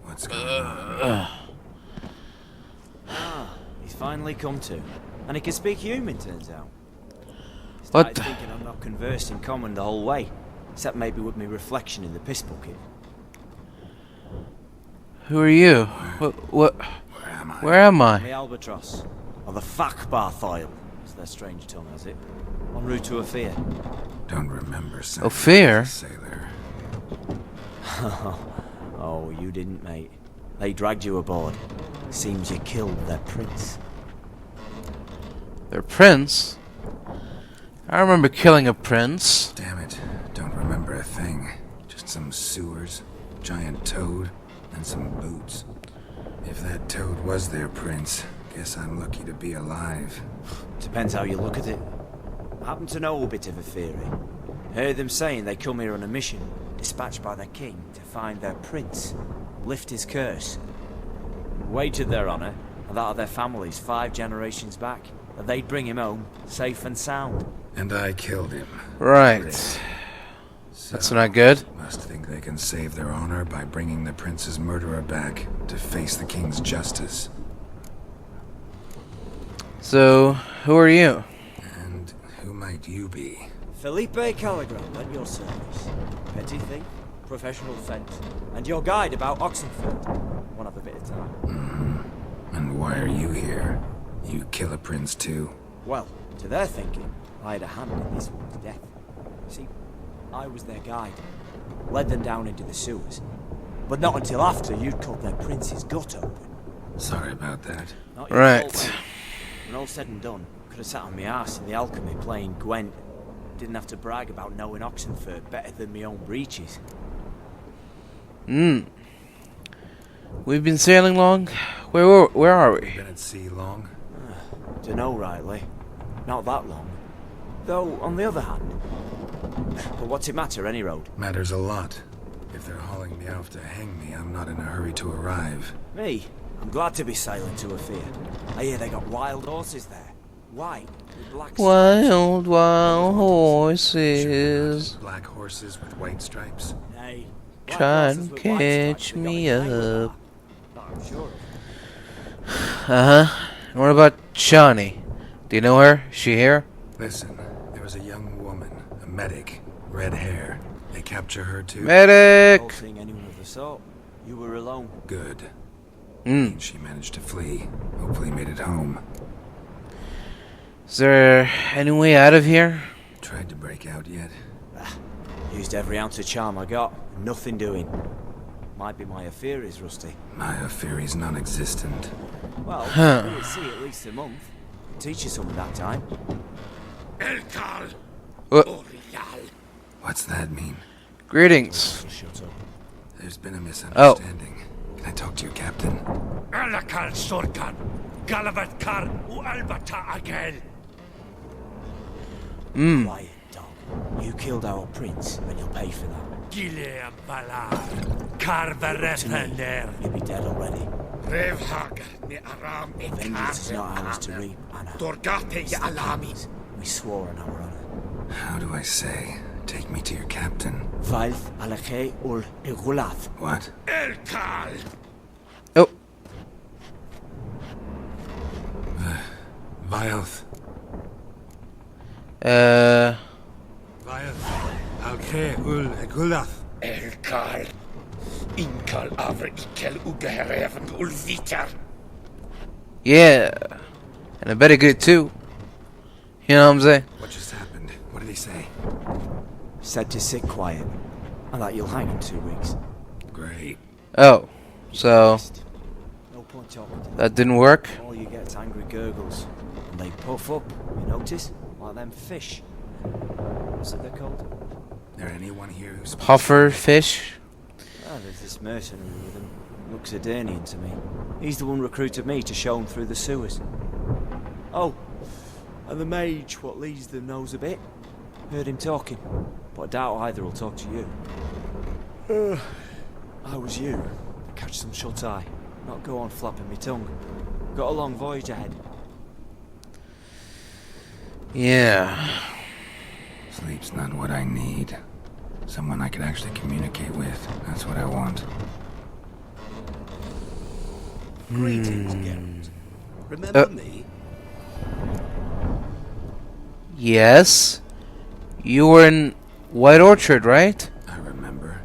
What's going on? He's finally come to. And he can speak human, turns out. What? Started thinking I'm not conversed in common the whole way. Except maybe with me reflection in the piss bucket. Who are you? What? Where am I? The Albatross. Or the Fakbar Isle, as their strange tongue has it. En route to Ophir. Don't remember Ophir? sailor. Oh, you didn't, mate. They dragged you aboard. Seems you killed their prince. Their prince? I remember killing a prince. Damn it. Don't remember a thing. Just some sewers, giant toad, and some boots. If that toad was their prince, guess I'm lucky to be alive. Depends how you look at it. Happen to know a bit of a theory. Heard them saying they come here on a mission, dispatched by their king to find their prince, lift his curse. Wagered their honour, and that of their families 5 generations back, that they'd bring him home, safe and sound. And I killed him. Right. So, That's not good. must think they can save their honor by bringing the prince's murderer back to face the king's justice. So, who are you? And who might you be? Felipe Caligram, at your service. Petty thief, professional fence, and your guide about Oxenford. One have a bit of time. And why are you here? You kill a prince too? Well, to their thinking, I had a hand in this one's death. See, I was their guide, led them down into the sewers. But not until after you'd cut their prince's gut open. Sorry about that. Not your Right. fault, mate. When all said and done, could have sat on my arse in the alchemy playing Gwent. Didn't have to brag about knowing Oxenford better than my own breeches. We've been sailing long? Where are we? Been at sea long? Dunno rightly. Not that long. Though, on the other hand... But what's it matter, any road? Matters a lot. If they're hauling me out to hang me, I'm not in a hurry to arrive. Me? I'm glad to be sailing to Ophir. I hear they got wild horses there. White, with black stripes. Wild horses. Black horses with white stripes? Nay, black Try horses and with white catch stripes, they got me in England, up. that I'm sure of. And what about Shawnee? Do you know her? She here? Listen, there was a young woman, a medic, red hair. They capture her too? Medic! Not seeing anyone of the sort. You were alone. Good. Hmm. She managed to flee. Hopefully made it home. Is there any way out of here? Tried to break out yet? Used every ounce of charm I got. Nothing doing. Might be my affair is rusty. My Fury's non-existent. Well, we'll see at least a month. Teach you something that time. What? What's that mean? Greetings. Shut up. There's been a misunderstanding. Can I talk to your captain? Alakal Sorkan, Galavat Kar, Albata Agel. Quiet, dog. You killed our prince, and you'll pay for that. Gile Balar, Karvarefender, You'll be dead already. Revhag, Ni Aram Vengeance is not ours to Ekar, reap, Anna. Dorgate Alami. We swore on our honor. How do I say? Take me to your captain. Valth alakhe ul igulath. What? Elkal, Oh. Vilth. Vilth, Alke ul Egulath. Elkal, Inkal Avre Ikel Ugehereven ul Vitar. Yeah. And I better get it too. You know what I'm saying? What just happened? What did he say? Said to sit quiet, and that you'll hang in 2 weeks. Great. Oh. So, No point talking to them. that didn't work? All you get is angry gurgles. And they puff up, you notice? Like them fish. What's it they're called? There anyone here who's Puffer fish? Ah, there's this mercenary with him. Looks Adenian to me. He's the one recruited me to show him through the sewers. Oh, and the mage what leads them knows a bit. Heard him talking, but I doubt either will talk to you. I was you. Catch some shut eye. Not go on flapping my tongue. Got a long voyage ahead. Yeah. Sleep's not what I need. Someone I can actually communicate with. That's what I want. Greetings, Geralt. Remember me? Yes. You were in White Orchard, right? I remember.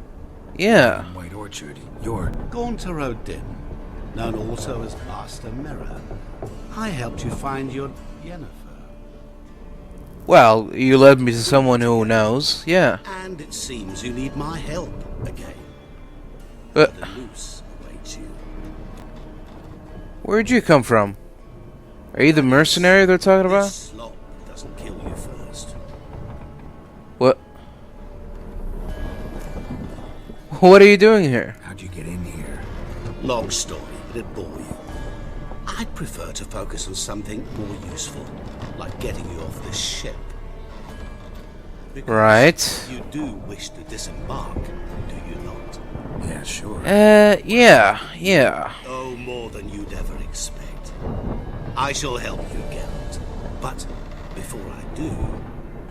Yeah. White Orchard. You're... Gaunter Odin, known also as Master Mirror. I helped you find your Yennefer. Well, you led me to someone who knows. Yeah. And it seems you need my help again. Uh, The noose awaits you. where'd you come from? Are you the mercenary they're talking about? This slop doesn't kill you first. What? What are you doing here? How'd you get in here? Long story, but it bore you. I'd prefer to focus on something more useful, like getting you off this ship. Because Right. you do wish to disembark, do you not? Yeah, sure. Yeah. Oh, more than you'd ever expect. I shall help you, Geralt. But before I do,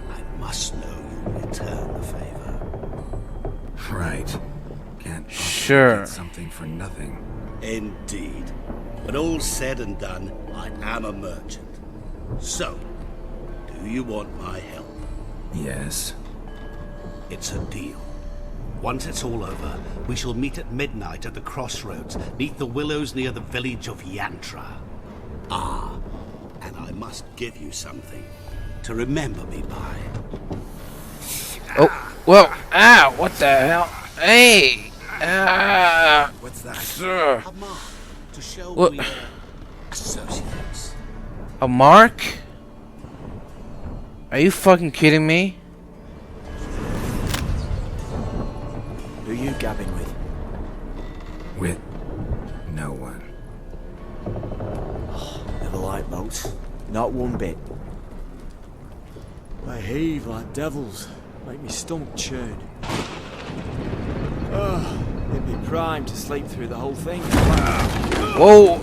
I must know you'll return the favor. Right. Can't possibly Sure. get something for nothing. Indeed. When all's said and done, I am a merchant. So, do you want my help? Yes. It's a deal. Once it's all over, we shall meet at midnight at the crossroads, neath the willows near the village of Yantra. Ah, and I must give you something to remember me by. Oh, well, what the hell? Hey! What's that? Sir. A mark to show What? we are associates. A mark? Are you fucking kidding me? Who you gabbing with? With no one. Never liked boats. Not one bit. They heave like devils. Make me stomach churn. It'd be prime to sleep through the whole thing. Whoa!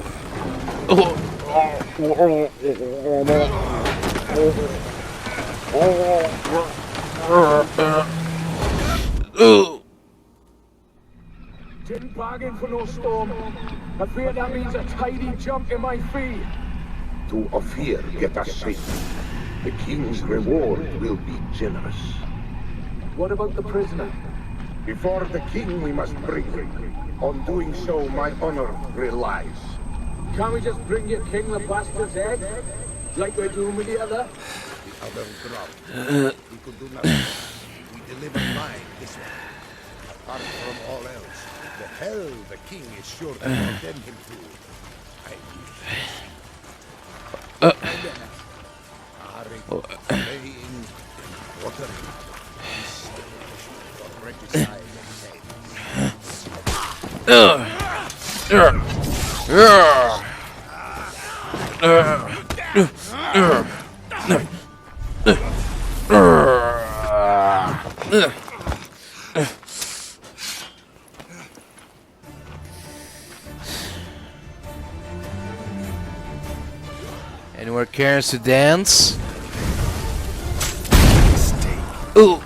Didn't bargain for no storm. I fear that means a tidy jump in my fee. To Ophir get us safe. The king's reward will be generous. What about the prisoner? Before the king we must bring him. On doing so, my honor relies. Can't we just bring your king the bastard's head? Like we're doing with the other? The other ground. We could do nothing. We deliver mine this one. Apart from all else, the hell the king is sure to condemn him to. I wish. Playing, watering, for regicide Anywhere cares to dance? Ooh.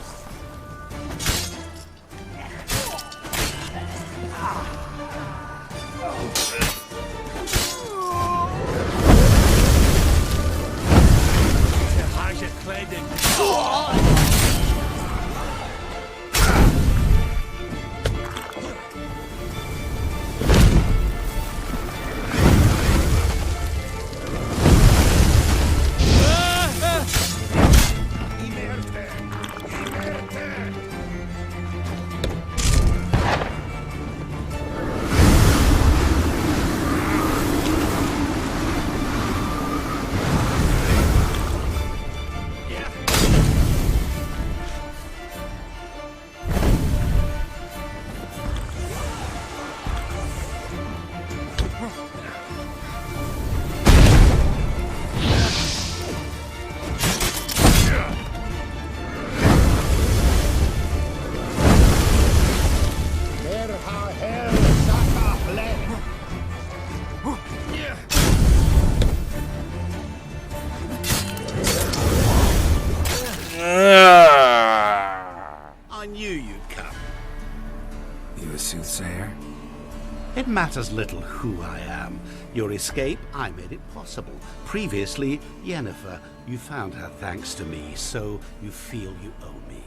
It matters little who I am. Your escape, I made it possible. Previously, Yennefer, you found her thanks to me, so you feel you owe me.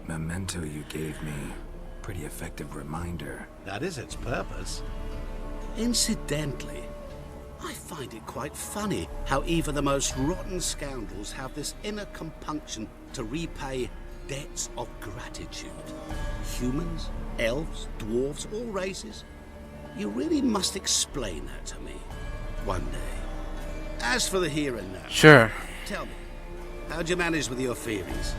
Memento you gave me. Pretty effective reminder. That is its purpose. Incidentally, I find it quite funny how even the most rotten scoundrels have this inner compunction to repay debts of gratitude. Humans, elves, dwarves, all races. You really must explain that to me one day. As for the here and now, Sure. tell me, how'd you manage with your theories?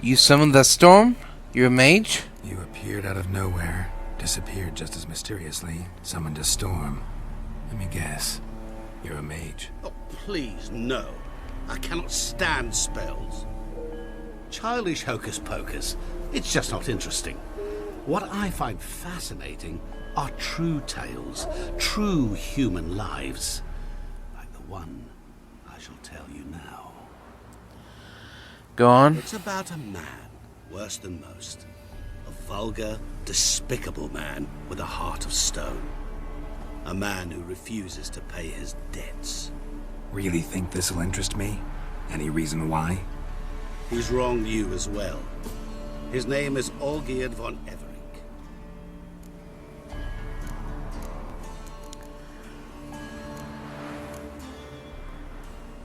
You summoned the storm? You're a mage? You appeared out of nowhere, disappeared just as mysteriously, summoned a storm. Let me guess. You're a mage. Oh, please, no. I cannot stand spells. Childish hocus pocus. It's just not interesting. What I find fascinating are true tales, true human lives. Like the one I shall tell you now. Go on. It's about a man, worse than most. A vulgar, despicable man with a heart of stone. A man who refuses to pay his debts. Really think this'll interest me? Any reason why? He's wronged you as well. His name is Olgierd von Everick.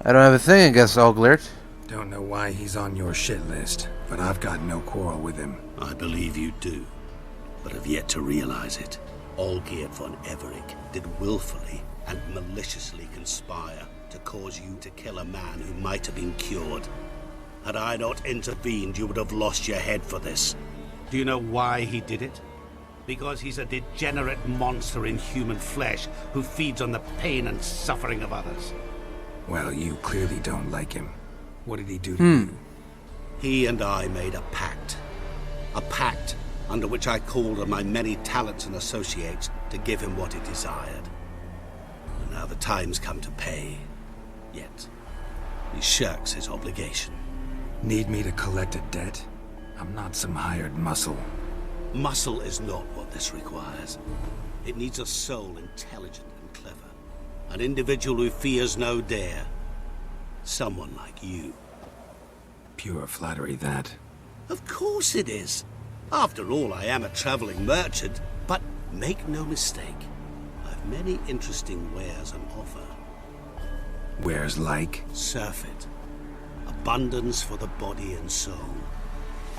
I don't have a thing against Olgierd. Don't know why he's on your shit list, but I've got no quarrel with him. I believe you do, but have yet to realize it. Olgierd von Everick did willfully and maliciously conspire to cause you to kill a man who might have been cured. Had I not intervened, you would have lost your head for this. Do you know why he did it? Because he's a degenerate monster in human flesh who feeds on the pain and suffering of others. Well, you clearly don't like him. What did he do to you? He and I made a pact. A pact under which I called on my many talents and associates to give him what he desired. And now the time's come to pay. Yet, he shirks his obligation. Need me to collect a debt? I'm not some hired muscle. Muscle is not what this requires. It needs a soul intelligent and clever. An individual who fears no dare. Someone like you. Pure flattery, that. Of course it is. After all, I am a traveling merchant. But make no mistake, I've many interesting wares on offer. Wares like? Surfeit. Abundance for the body and soul.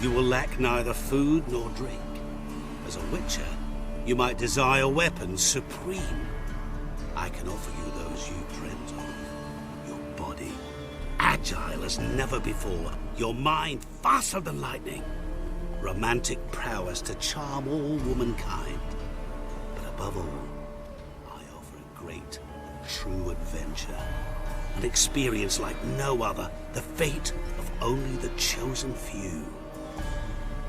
You will lack neither food nor drink. As a witcher, you might desire weapons supreme. I can offer you those you dreamt of. Your body, agile as never before. Your mind, faster than lightning. Romantic prowess to charm all womankind. But above all, I offer a great and true adventure. An experience like no other. The fate of only the chosen few.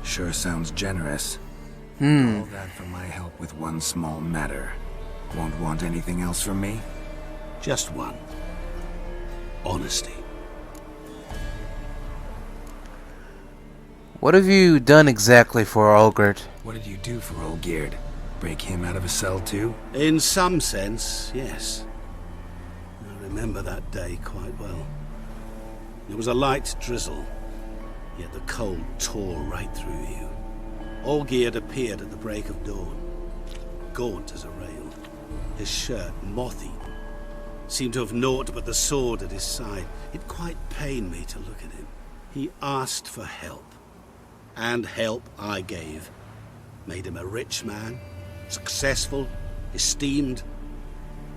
Sure sounds generous. All that for my help with one small matter. Won't want anything else from me? Just one. Honesty. What have you done exactly for Olgierd? What did you do for Olgierd? Break him out of a cell too? In some sense, yes. I remember that day quite well. It was a light drizzle, yet the cold tore right through you. Olgierd appeared at the break of dawn, gaunt as a rail, his shirt moth-eaten, seemed to have naught but the sword at his side. It quite pained me to look at him. He asked for help, and help I gave. Made him a rich man, successful, esteemed.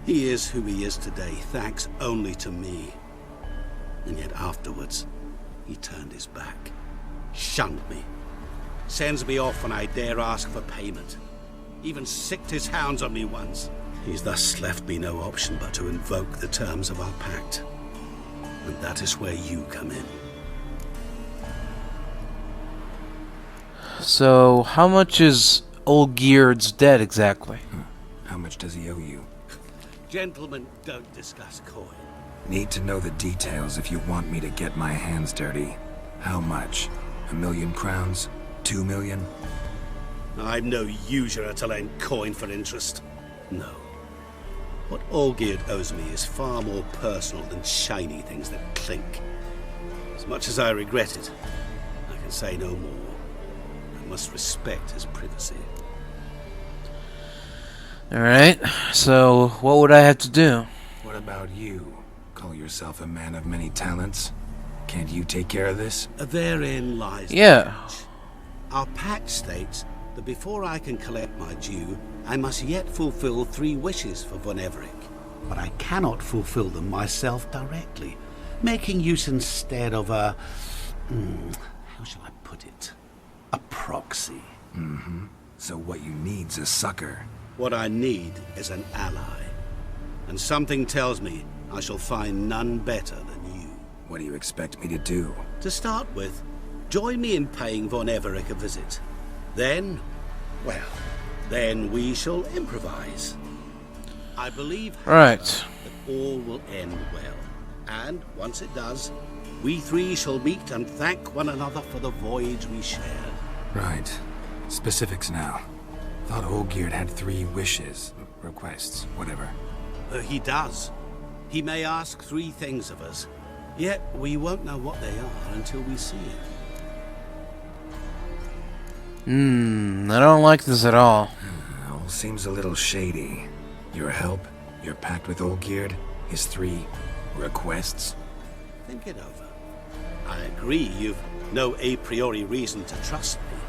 He is who he is today, thanks only to me. And yet afterwards, he turned his back, shunned me, sends me off when I dare ask for payment. Even sicked his hounds on me once. He's thus left me no option but to invoke the terms of our pact. And that is where you come in. So, how much is Olgierd's debt exactly? How much does he owe you? Gentlemen don't discuss coin. Need to know the details if you want me to get my hands dirty. How much? 1 million crowns? 2 million? I'm no usurer to lend coin for interest. No. What Olgierd owes me is far more personal than shiny things that clink. As much as I regret it, I can say no more. I must respect his privacy. Alright, so what would I have to do? What about you? Call yourself a man of many talents? Can't you take care of this? Therein lies the Yeah. catch. Our pact states that before I can collect my due, I must yet fulfill 3 wishes for Von Everec. But I cannot fulfill them myself directly, making use instead of a... how shall I put it? A proxy. So what you need's a sucker. What I need is an ally. And something tells me I shall find none better than you. What do you expect me to do? To start with, join me in paying Von Everec a visit. Then, well, then we shall improvise. I believe, Right. that all will end well. And once it does, we 3 shall meet and thank one another for the voyage we shared. Right. Specifics now. Thought Olgierd had 3 wishes, requests, whatever. He does. He may ask 3 things of us, yet we won't know what they are until we see it. I don't like this at all. All seems a little shady. Your help, your pact with Olgierd, his 3 requests. Think it over. I agree you've no a priori reason to trust me,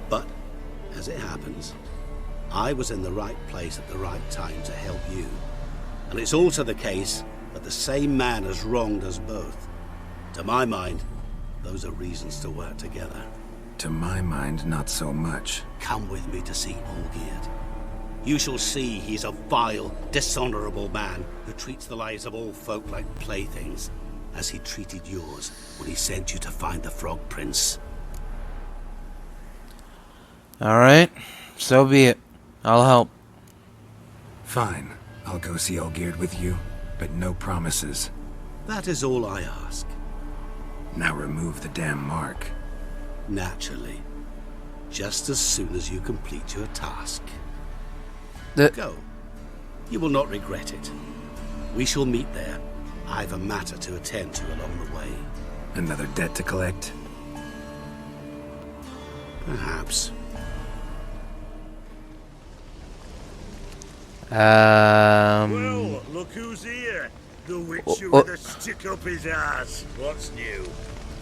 but as it happens, I was in the right place at the right time to help you. And it's also the case that the same man has wronged us both. To my mind, those are reasons to work together. To my mind, not so much. Come with me to see Olgierd. You shall see he's a vile, dishonorable man who treats the lives of all folk like playthings, as he treated yours when he sent you to find the Frog Prince. Alright, so be it. I'll help. Fine. I'll go see Olgierd with you, but no promises. That is all I ask. Now remove the damn mark. Naturally. Just as soon as you complete your task. Go. You will not regret it. We shall meet there. I've a matter to attend to along the way. Another debt to collect? Perhaps. Well, look who's here. The witcher with a stick up his ass. What's new?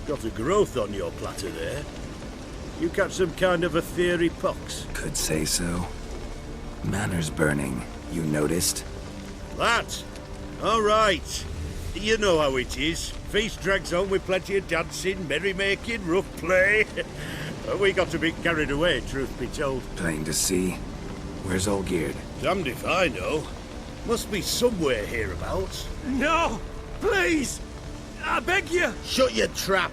Got a growth on your platter there. You catch some kind of a theory pox? Could say so. Manor's burning, you noticed? That? All right. You know how it is. Feast drags on with plenty of dancing, merrymaking, rough play. We got a bit carried away, truth be told. Plain to see. Where's Olgierd? Damned if I know. Must be somewhere hereabouts. No! Please! I beg you! Shut your trap!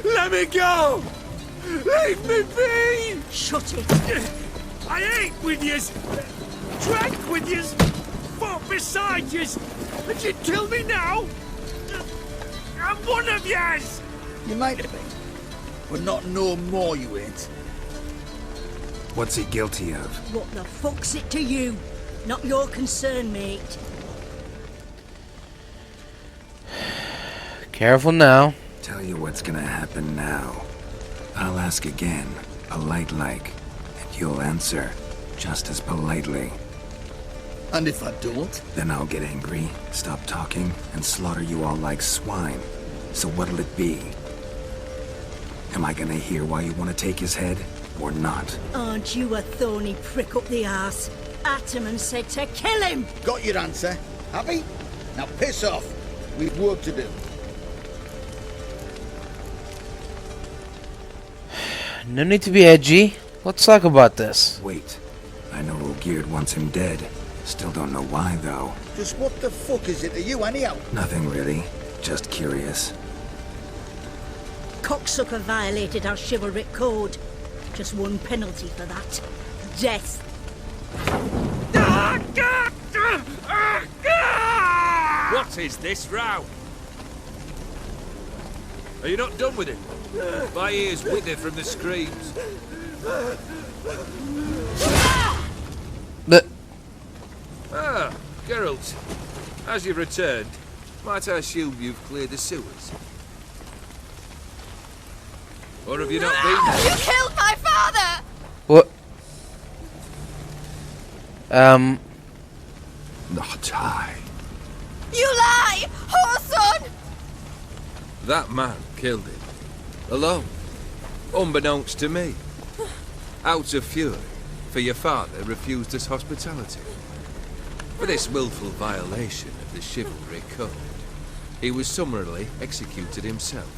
Let me go! Leave me be! Shut it! I ate with yous! Drank with yous! Fought beside yous! And you kill me now? I'm one of yous! You might have been, but not no more you ain't. What's he guilty of? What the fuck's it to you? Not your concern, mate. Careful now. Tell you what's gonna happen now. I'll ask again, polite-like, and you'll answer just as politely. And if I don't? Then I'll get angry, stop talking, and slaughter you all like swine. So what'll it be? Am I gonna hear why you want to take his head, or not? Aren't you a thorny prick up the arse? Ataman said to kill him! Got your answer. Happy? Now piss off. We've work to do. No need to be edgy. Let's talk about this. Wait. I know Olgierd wants him dead. Still don't know why, though. Just what the fuck is it to you, anyhow? Nothing really. Just curious. Cocksucker violated our chivalric code. Just one penalty for that. Death. What is this row? Are you not done with it? My ears wither from the screams. Ah, Geralt. As you've returned, might I assume you've cleared the sewers? Or have you not been there? You killed my father! What? Not I. You lie! Whoreson! That man killed him. Alone. Unbeknownst to me. Out of fury, for your father refused us hospitality. For this willful violation of the chivalry code, he was summarily executed himself.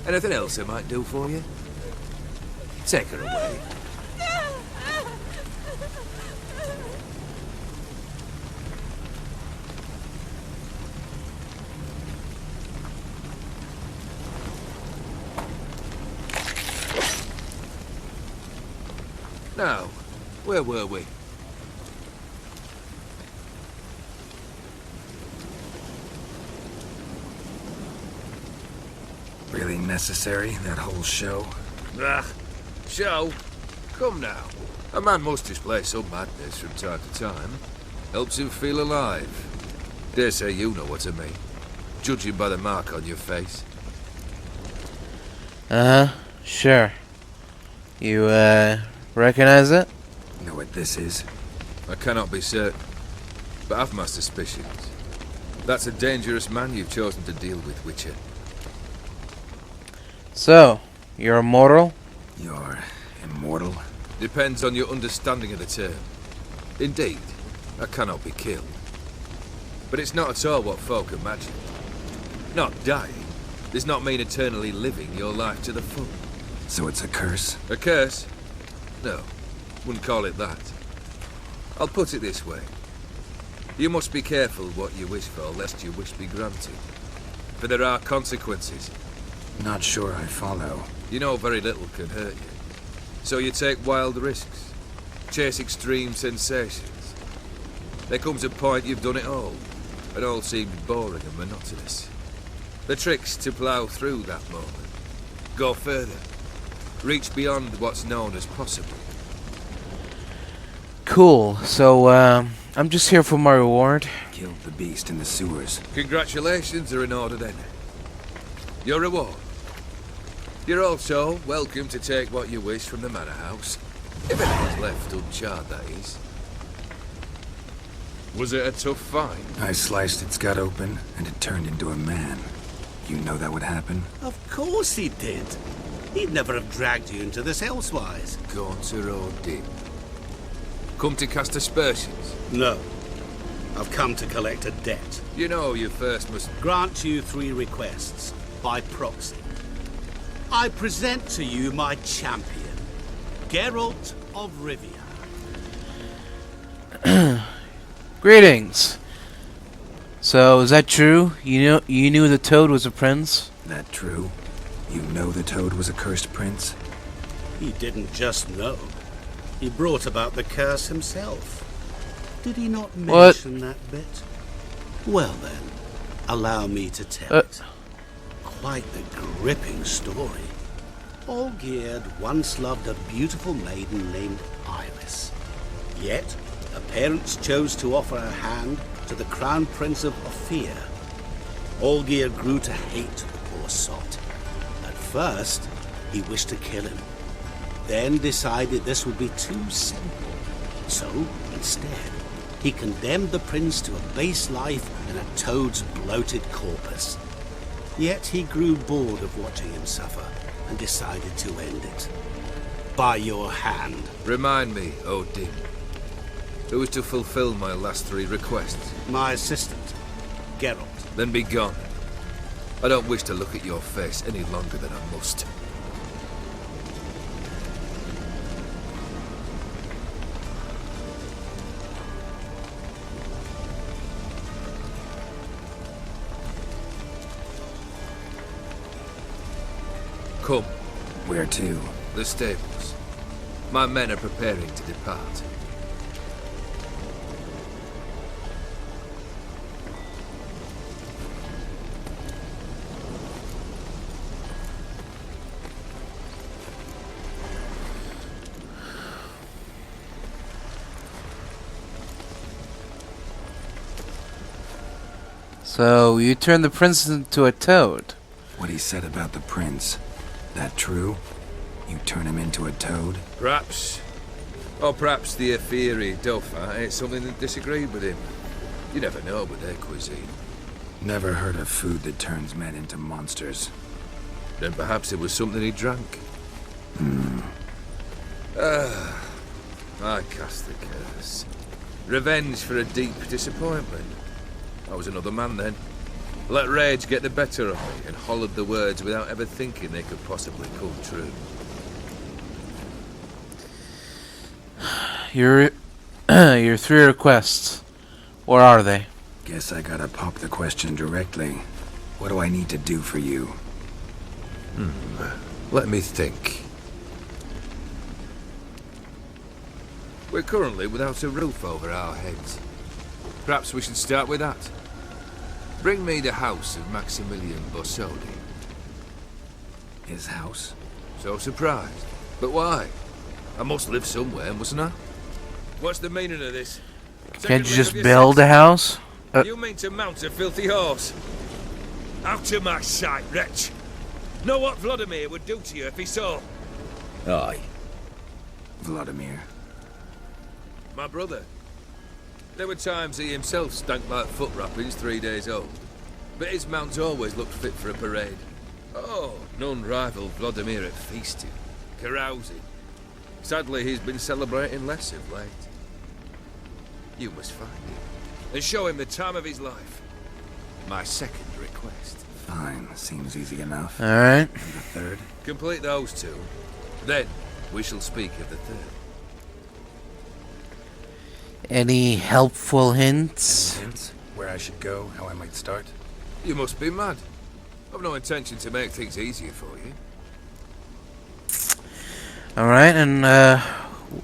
Anything else I might do for you? Take her away. Now, where were we? Really necessary, that whole show? Ah, show? Come now. A man must display some madness from time to time. Helps him feel alive. Dare say you know what I mean. Judging by the mark on your face. Sure. You, recognize it? Know what this is? I cannot be certain, but I've my suspicions. That's a dangerous man you've chosen to deal with, Witcher. So, you're immortal? You're immortal? Depends on your understanding of the term. Indeed, I cannot be killed. But it's not at all what folk imagine. Not dying does not mean eternally living your life to the full. So it's a curse? A curse? No, wouldn't call it that. I'll put it this way. You must be careful what you wish for, lest your wish be granted. For there are consequences. Not sure I follow. You know very little can hurt you. So you take wild risks. Chase extreme sensations. There comes a point you've done it all. And all seems boring and monotonous. The trick's to plough through that moment. Go further. Reach beyond what's known as possible. Cool. So, I'm just here for my reward. Killed the beast in the sewers. Congratulations are in order then. Your reward. You're also welcome to take what you wish from the manor house. If anyone's left uncharred, that is. Was it a tough fight? I sliced its gut open, and it turned into a man. You know that would happen? Of course he did. He'd never have dragged you into this elsewise. Gaunter or Dick? Come to cast aspersions? No. I've come to collect a debt. You know you first must grant you 3 requests, by proxy. I present to you my champion, Geralt of Rivia. Greetings. So, is that true? You knew the Toad was a prince? That true? You know the Toad was a cursed prince? He didn't just know. He brought about the curse himself. Did he not mention that bit? Well then, allow me to tell it. Quite the gripping story. Olgierd once loved a beautiful maiden named Iris. Yet, her parents chose to offer her hand to the Crown Prince of Ophir. Olgierd grew to hate the poor sot. At first, he wished to kill him. Then decided this would be too simple. So, instead, he condemned the prince to a base life in a toad's bloated corpus. Yet he grew bored of watching him suffer and decided to end it. By your hand. Remind me, Odin. Who is to fulfill my last 3 requests? My assistant, Geralt. Then be gone. I don't wish to look at your face any longer than I must. Come. Where to? The stables. My men are preparing to depart. So you turned the prince into a toad. What he said about the prince, that true? You turn him into a toad? Perhaps. Or perhaps the Aetheri Dauphin ate something that disagreed with him. You never know with their cuisine. Never heard of food that turns men into monsters. Then perhaps it was something he drank. I cast the curse. Revenge for a deep disappointment. I was another man then. Let rage get the better of me and hollered the words without ever thinking they could possibly come true. Your 3 requests. What are they? Guess I gotta pop the question directly. What do I need to do for you? Let me think. We're currently without a roof over our heads. Perhaps we should start with that. Bring me the house of Maximilian Borsodi. His house? So surprised. But why? I must live somewhere, mustn't I? What's the meaning of this? Can't you just build a house? You mean to mount a filthy horse? Out of my sight, wretch! Know what Vladimir would do to you if he saw? Aye. Vladimir. My brother. There were times he himself stank like foot wrappings 3 days old. But his mount always looked fit for a parade. Oh, none rival Vladimir at feasting, carousing. Sadly, he's been celebrating less of late. You must find him and show him the time of his life. My second request. Fine, seems easy enough. Alright. And the third? Complete those 2. Then we shall speak of the third. Any helpful hints? Any hints? Where I should go, how I might start? You must be mad. I've no intention to make things easier for you. Alright, and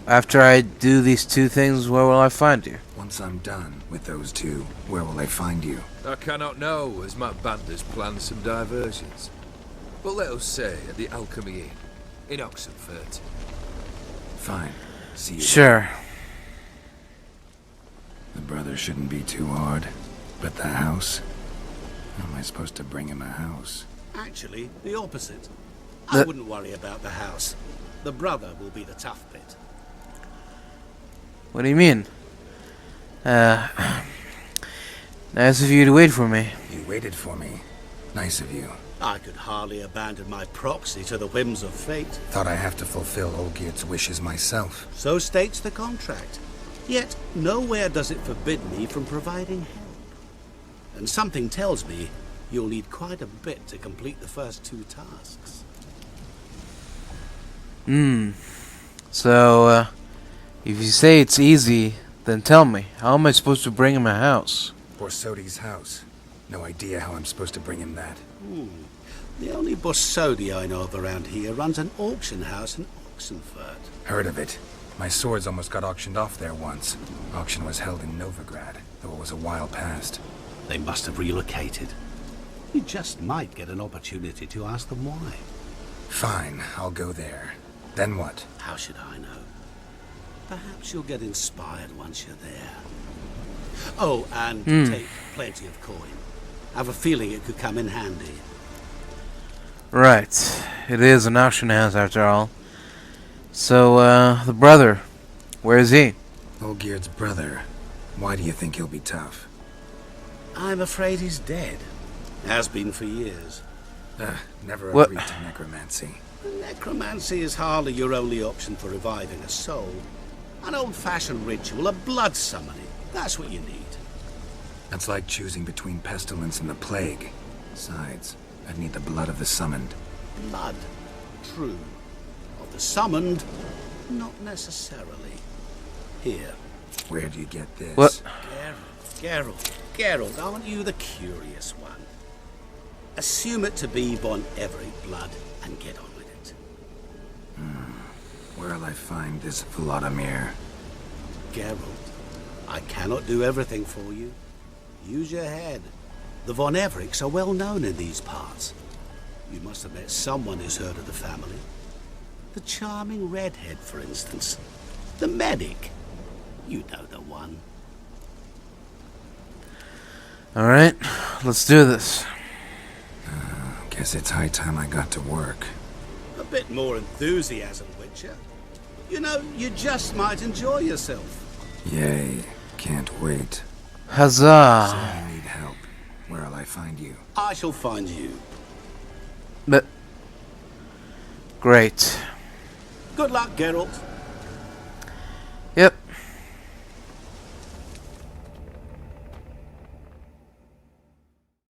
after I do these 2 things, where will I find you? Once I'm done with those 2, where will I find you? I cannot know, as my band has planned some diversions. But let us say at the Alchemy Inn, in Oxenfurt. Fine. See you. Sure. The brother shouldn't be too hard. But the house? How am I supposed to bring him a house? Actually, the opposite. I wouldn't worry about the house. The brother will be the tough bit. What do you mean? Nice of you to wait for me. You waited for me. Nice of you. I could hardly abandon my proxy to the whims of fate. Thought I have to fulfill Olgierd's wishes myself. So states the contract. Yet, nowhere does it forbid me from providing help. And something tells me you'll need quite a bit to complete the first 2 tasks. So, if you say it's easy, then tell me, how am I supposed to bring him a house? Borsodi's house. No idea how I'm supposed to bring him that. The only Borsodi I know of around here runs an auction house in Oxenfurt. Heard of it. My swords almost got auctioned off there once. Auction was held in Novigrad, though it was a while past. They must have relocated. You just might get an opportunity to ask them why. Fine, I'll go there. Then what? How should I know? Perhaps you'll get inspired once you're there. Oh, and take plenty of coin. I have a feeling it could come in handy. Right. It is an auction house after all. So, the brother, where is he? Olgierd's brother. Why do you think he'll be tough? I'm afraid he's dead. Has been for years. Never What? agreed to necromancy. Necromancy is hardly your only option for reviving a soul. An old-fashioned ritual, a blood summoning. That's what you need. That's like choosing between pestilence and the plague. Besides, I'd need the blood of the summoned. Blood. True. Of the summoned, not necessarily. Here. Where do you get this? What? Geralt, aren't you the curious one? Assume it to be Von Everett blood and get on with it. Where'll I find this Vladimir? Geralt, I cannot do everything for you. Use your head. The Von Evericks are well known in these parts. You must have met someone who's heard of the family. The charming redhead, for instance. The medic. You know the one. Alright, let's do this. Guess it's high time I got to work. A bit more enthusiasm, Witcher. You know, you just might enjoy yourself. Yay. Can't wait. Huzzah! I need help. Where'll I find you? I shall find you. But... Great. Good luck, Geralt.